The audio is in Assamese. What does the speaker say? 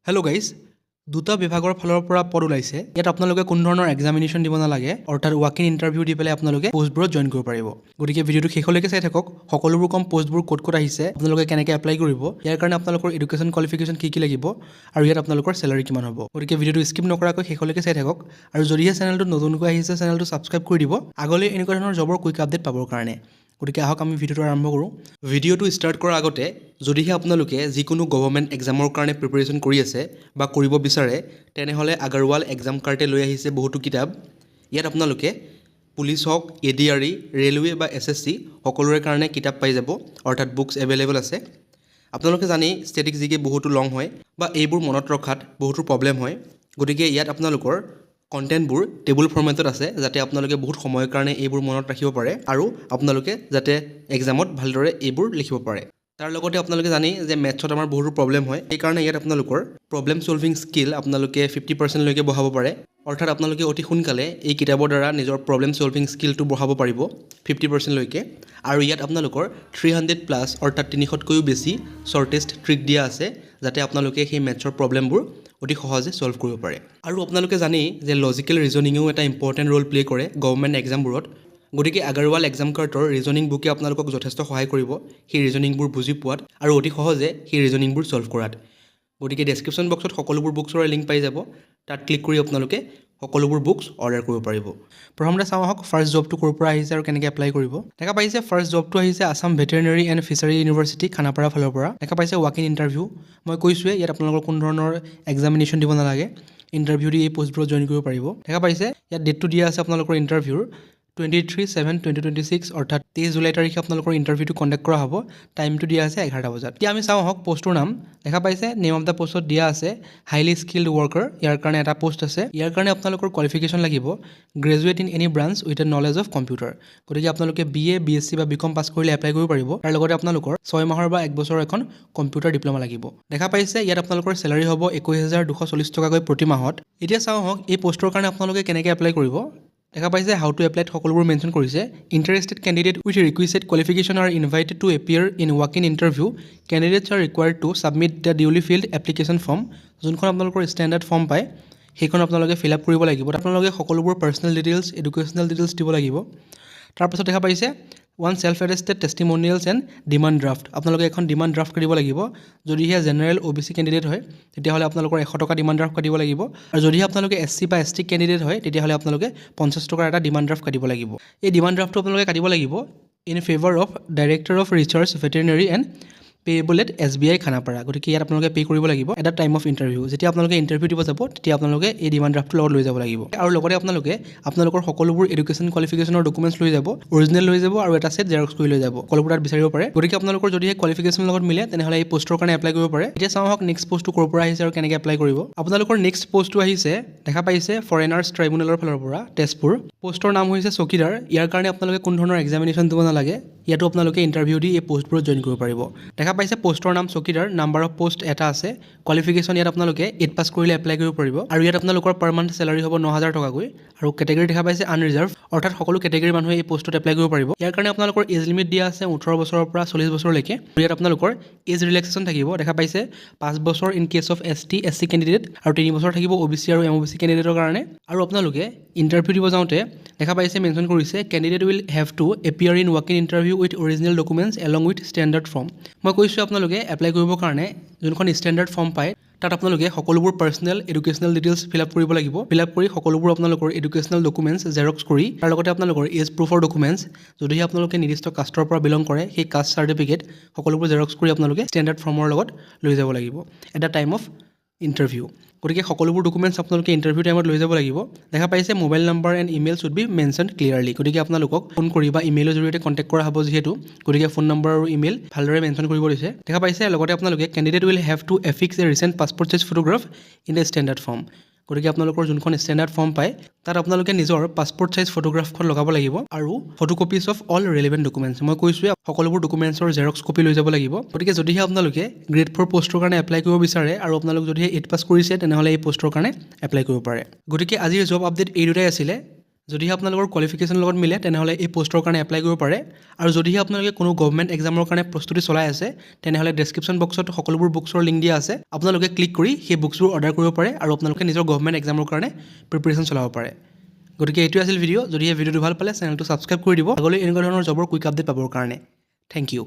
হেল্ল' গাইজ দুটা বিভাগৰ ফালৰ পৰা পদ ওলাইছে। ইয়াত আপোনালোকে কোনো ধৰণৰ এক্সামিনেশ্যন দিব নালাগে, অৰ্থাৎ ৱাক ইন ইণ্টাৰভিউ দি পেলাই আপোনালোকে পোষ্টবোৰত জইন কৰিব পাৰিব। গতিকে ভিডিঅ'টো শেষলৈকে চাই থাকক। সকলোবোৰ কম পোষ্টবোৰ ক'ত ক'ত আহিছে, আপোনালোকে কেনেকৈ এপ্লাই কৰিব, ইয়াৰ কাৰণে আপোনালোকৰ এডুকেশ্যন কোৱালিফিকেশ্যন কি লাগিব আৰু ইয়াত আপোনালোকৰ চেলাৰী কিমান হ'ব। গতিকে ভিডিঅ'টো স্কিপ নকৰাকৈ শেষলৈকে চাই থাকক আৰু যদিহে চেনেলটো নতুনকৈ আহিছে চেনেলটো ছাবস্ক্ৰাইব কৰি দিব আগলৈ এনেকুৱা ধৰণৰ জবৰ কুইক আপডেট পাবৰ কাৰণে। গতিকে আহক আমি ভিডিঅ'টো আৰম্ভ কৰোঁ। ভিডিঅ'টো ষ্টাৰ্ট কৰাৰ আগতে যদিহে আপোনালোকে যিকোনো গভৰ্ণমেণ্ট এক্সামৰ কাৰণে প্ৰিপেৰেশ্যন কৰি আছে বা কৰিব বিচাৰে, তেনেহ'লে আগৰৱাল এক্সাম কাৰ্টে লৈ আহিছে বহুতো কিতাপ। ইয়াত আপোনালোকে পুলিচ হওক, ADRE, ৰেলৱে বা SSC সকলোৰে কাৰণে কিতাপ পাই যাব, অৰ্থাৎ বুকছ এভেইলেবল আছে। আপোনালোকে জানেই ষ্টেটিক জিকে বহুতো লং হয় বা এইবোৰ মনত ৰখাত বহুতো প্ৰব্লেম হয়। গতিকে ইয়াত আপোনালোকৰ কণ্টেণ্টবোৰ টেবুল ফৰ্মেটত আছে, যাতে আপোনালোকে বহুত সময়ৰ কাৰণে এইবোৰ মনত ৰাখিব পাৰে আৰু আপোনালোকে যাতে এক্সামত ভালদৰে এইবোৰ লিখিব পাৰে। তাৰ লগতে আপোনালোকে জানেই যে মেথছত আমাৰ বহুতো প্ৰব্লেম হয়, সেইকাৰণে ইয়াত আপোনালোকৰ প্ৰব্লেম ছলভিং স্কিল আপোনালোকে 50% বঢ়াব পাৰে। অৰ্থাৎ আপোনালোকে অতি সোনকালে এই কিতাপৰ দ্বাৰা নিজৰ প্ৰব্লেম ছলভিং স্কিলটো বঢ়াব পাৰিব 50%। আৰু ইয়াত আপোনালোকৰ 300+ অৰ্থাৎ 300তকৈও বেছি শ্বৰ্টেষ্ট ট্ৰিক দিয়া আছে, যাতে আপোনালোকে সেই মেথছৰ প্ৰব্লেমবোৰ অতি সহজে ছল্ভ কৰিব পাৰে। আৰু আপোনালোকে জানেই যে লজিকেল ৰিজনিঙেও এটা ইম্পৰ্টেণ্ট ৰোল প্লে কৰে গভৰ্ণমেণ্ট এক্সামবোৰত। গতিকে আগৰৱাল এক্সাম কাৰ্টৰ ৰিজনিং বুকে আপোনালোকক যথেষ্ট সহায় কৰিব সেই ৰিজনিংবোৰ বুজি পোৱাত আৰু অতি সহজে সেই ৰিজনিংবোৰ ছল্ভ কৰাত। গতিকে ডেছক্ৰিপশ্যন বক্সত সকলোবোৰ বুকছৰ লিংক পাই যাব, তাত ক্লিক কৰি আপোনালোকে সকলোবোৰ বুকছ অৰ্ডাৰ কৰিব পাৰিব। প্ৰথমতে চাওঁ আহক ফাৰ্ষ্ট জবটো ক'ৰ পৰা আহিছে আৰু কেনেকৈ এপ্লাই কৰিব। দেখা পাইছে ফাৰ্ষ্ট জবটো আহিছে Assam veterinary and fishery university Khanapara ফালৰ পৰা। দেখা পাইছে ৱাক ইন ইণ্টাৰভিউ। মই কৈছোঁৱে ইয়াত আপোনালোকৰ কোনো ধৰণৰ এক্সামিনেশ্যন দিব নালাগে, ইণ্টাৰভিউ দি এই পোষ্টবোৰত জইন কৰিব পাৰিব। দেখা পাইছে ইয়াত ডেটটো দিয়া আছে আপোনালোকৰ ইণ্টাৰভিউৰ 23/7/2026 অৰ্থাৎ 23 জুলাই তাৰিখে আপোনালোকৰ ইণ্টাৰভিউটো কণ্ডাক্ট কৰা হ'ব। টাইমটো দিয়া আছে 11টা বজাত। এতিয়া আমি চাওঁ আহক পোষ্টৰ নাম। দেখা পাইছে নেম অফ দ্য পোষ্টত দিয়া আছে হাইলি স্কিল্ড ৱৰ্কাৰ। ইয়াৰ কাৰণে এটা পোষ্ট আছে। ইয়াৰ কাৰণে আপোনালোকৰ কোৱালিফিকেশ্যন লাগিব graduate in any branch with a knowledge of computer. গতিকে আপোনালোকে BA, BSc বা BCom পাছ কৰিলে এপ্লাই কৰিব পাৰিব। তাৰ লগতে আপোনালোকৰ 6 মাহৰ বা 1 বছৰৰ এখন কম্পিউটাৰ ডিপ্ল'মা লাগিব। দেখা পাইছে ইয়াত আপোনালোকৰ চেলাৰী হ'ব 21,240 টকাকৈ প্ৰতি মাহত। এতিয়া চাওঁ আহক এই পোষ্টৰ কাৰণে আপোনালোকে কেনেকৈ এপ্লাই কৰিব। দেখা পাইছে হাউ টু এপ্লাইত সকলোবোৰ মেনশ্যন কৰিছে। Interested candidate with requested qualification are invited to appear in walk in interview. Candidates are required to submit the duly filled application form. যোনখন আপোনালোকৰ ষ্টেণ্ডাৰ্ড ফৰ্ম পায় সেইখন আপোনালোকে ফিল আপ কৰিব লাগিব। আপোনালোকে সকলোবোৰ পাৰ্চনেল ডিটেইলছ, এডুকেশ্যনেল ডিটেইলছ দিব লাগিব। তাৰপাছত দেখা পাইছে one self attested testimonials and demand draft. আপোনালোকে এখন ডিমাণ্ড ড্ৰাফ্ট কাটিব লাগিব। যদিহে জেনেৰেল OBC কেণ্ডিডেট হয় তেতিয়াহ'লে আপোনালোকৰ 100 টকা ডিমাণ্ড ড্ৰাফ্ট কাটিব লাগিব, আৰু যদিহে আপোনালোকে SC বা ST কেণ্ডিডেট হয় তেতিয়াহ'লে আপোনালোকে 50 টকাৰ এটা ডিমাণ্ড ড্ৰাফ্ট কাটিব লাগিব। এই ডিমাণ্ড ড্ৰাফ্টটো আপোনালোকে কাটিব লাগিব in favour of director of research veterinary and payable at SBI Khanapara. গতিকে ইয়াত আপোনালোকে পে' কৰিব লাগিব এটা টাইম অফ ইণ্টাৰভিউ। যেতিয়া আপোনালোকে ইণ্টাৰভিউ দিব যাব তেতিয়া আপোনালোকে এই ডিমাণ্ড ড্ৰাফ্টটো লগত লৈ যাব লাগিব। আৰু লগতে আপোনালোকে আপোনালোকৰ সকলোবোৰ এডুকেশ্যন কোৱালিফিকেশ্যনৰ ডকুমেণ্টছ লৈ যাব, অৰিজিনেল লৈ যাব আৰু এটা ছেট জেৰক্স কৰি লৈ যাব। সকলোবোৰ তাত বিচাৰিব পাৰে। গতিকে আপোনালোকৰ যদিহে কোৱালিফিকেশ্যনৰ লগত মিলে তেনেহ'লে এই পোষ্টৰ কাৰণে এপ্লাই কৰিব পাৰে। এতিয়া চাওঁ আহক নেক্সট পোষ্টটো ক'ৰ পৰা আহিছে আৰু কেনেকৈ এপ্লাই কৰিব। আপোনালোকৰ নেক্সট পোষ্টটো আহিছে দেখা পাইছে ফৰেনাৰ্ছ ট্ৰাইব্যুনেলৰ ফালৰ পৰা তেজপুৰ। পোষ্টৰ নাম হৈছে চকীদাৰ। ইয়াৰ কাৰণে আপোনালোকে কোনো ধৰণৰ এক্সামিনেশ্যন দিব নালাগে, ইয়াতো আপোনালোকে ইণ্টাৰভিউ দি এই পোষ্টবোৰত জইন কৰিব পাৰিব। দেখা পাইছে পোষ্টৰ নাম চকীদাৰ, নাম্বাৰ অফ পোষ্ট এটা আছে। কোৱালিফিকেশ্যন ইয়াত আপোনালোকে 8 পাছ কৰিলে এপ্লাই কৰিব পাৰিব, আৰু ইয়াত আপোনালোকৰ পাৰ মান্থ চেলাৰী হ'ব 9,000 টকাকৈ। আৰু কেটেগৰী দেখা পাইছে আনৰিজাৰ্ভ, অৰ্থাৎ সকলো কেটেগৰীৰ মানুহে এই পোষ্টত এপ্লাই কৰিব পাৰিব। ইয়াৰ কাৰণে আপোনালোকৰ এজ লিমিট দিয়া আছে 18 বছৰৰ পৰা 40 বছৰলৈকে। ইয়াত আপোনালোকৰ এজ ৰিলেক্সেশ্যন থাকিব। দেখা পাইছে 5 বছৰ in case of ST, SC candidate, আৰু 3 বছৰ থাকিব OBC আৰু MOBC কেণ্ডিডেটৰ কাৰণে। আৰু আপোনালোকে ইণ্টাৰভিউ দিব যাওঁতে দেখা পাইছে মেনশ্যন কৰিছে candidate will have to appear in walk in interview with original documents along with standard form. মই কৈছোঁ আপোনালোকে এপ্লাই কৰিবৰ কাৰণে যোনখন ষ্টেণ্ডাৰ্ড ফৰ্ম পায় তাত আপোনালোকে সকলোবোৰ personal educational details fill up কৰিব লাগিব। ফিল আপ কৰি সকলোবোৰ আপোনালোকৰ এডুকেশ্যনেল ডকুমেণ্টছ জেৰক্স কৰি, তাৰ লগতে আপোনালোকৰ এজ প্ৰুফৰ ডকুমেণ্টছ, যদিহে আপোনালোকে নিৰ্দিষ্ট কাষ্টৰ পৰা বিলং কৰে সেই কাষ্ট চাৰ্টিফিকেট সকলোবোৰ জেৰক্স কৰি আপোনালোকে ষ্টেণ্ডাৰ্ড ফৰ্মৰ লগত লৈ যাব লাগিব এটা টাইম অফ ইণ্টাৰভিউ। গতিকে সকলোবোৰ ডকুমেণ্টছ আপোনালোকে ইণ্টাৰভিউ টাইমত লৈ যাব লাগিব। দেখা পাইছে mobile number and email should be mention clearly. গতিকে আপোনালোকক ফোন কৰি বা ইমেইলৰ জৰিয়তে কণ্টেক্ট কৰা হ'ব যিহেতু, গতিকে ফোন নম্বৰ আৰু ইমেইল ভালদৰে মেনশ্যন কৰিব দিছে। দেখা পাইছে লগতে আপোনালোকে candidate will have to affix A recent passport size photograph in a standard form. গতিকে আপোনালোকৰ যোনখন ষ্টেণ্ডাৰ্ড ফৰ্ম পায় তাত আপোনালোকে নিজৰ পাছপৰ্ট চাইজ ফটোগ্ৰাফখন লগাব লাগিব আৰু photocopies of all relevant documents. মই কৈছোঁৱে সকলোবোৰ ডকুমেণ্টছৰ জেৰক্স কপি লৈ যাব লাগিব। গতিকে যদিহে আপোনালোকে গ্ৰেড 4 পোষ্টৰ কাৰণে এপ্লাই কৰিব বিচাৰে আৰু আপোনালোক যদিহে 8 পাছ কৰিছে তেনেহ'লে এই পোষ্টৰ কাৰণে এপ্লাই কৰিব পাৰে। গতিকে আজিৰ জব আপডেট এই দুটাই আছিলে। যদিহে আপোনালোকৰ কোৱালিফিকেশ্যনৰ লগত মিলে তেনেহ'লে এই পষ্টৰ কাৰণে এপ্লাই কৰিব পাৰে আৰু যদিহে আপোনালোকে কোনো গভৰ্ণমেণ্ট এক্সামৰ কাৰণে প্ৰস্তুতি চলাই আছে তেনেহ'লে ডেছক্ৰিপশ্যন বক্সত সকলোবোৰ বুকছৰ লিংক দিয়া আছে আপোনালোকে ক্লিক কৰি সেই বুকছবোৰ অৰ্ডাৰ কৰিব পাৰে আৰু আপোনালোকে নিজৰ গভৰ্ণমেণ্ট এক্সামৰ কাৰণে প্ৰিপেৰেশ্যন চলাব পাৰে গতিকে এইটো আছিল ভিডিঅ' যদিহে ভিডিঅ'টো ভাল পালে চেনেলটো ছাবস্ক্ৰাইব কৰি দিব আগলৈ এনেকুৱা ধৰণৰ জবৰ কুইক আপডেট পাবৰ কাৰণে থেংক ইউ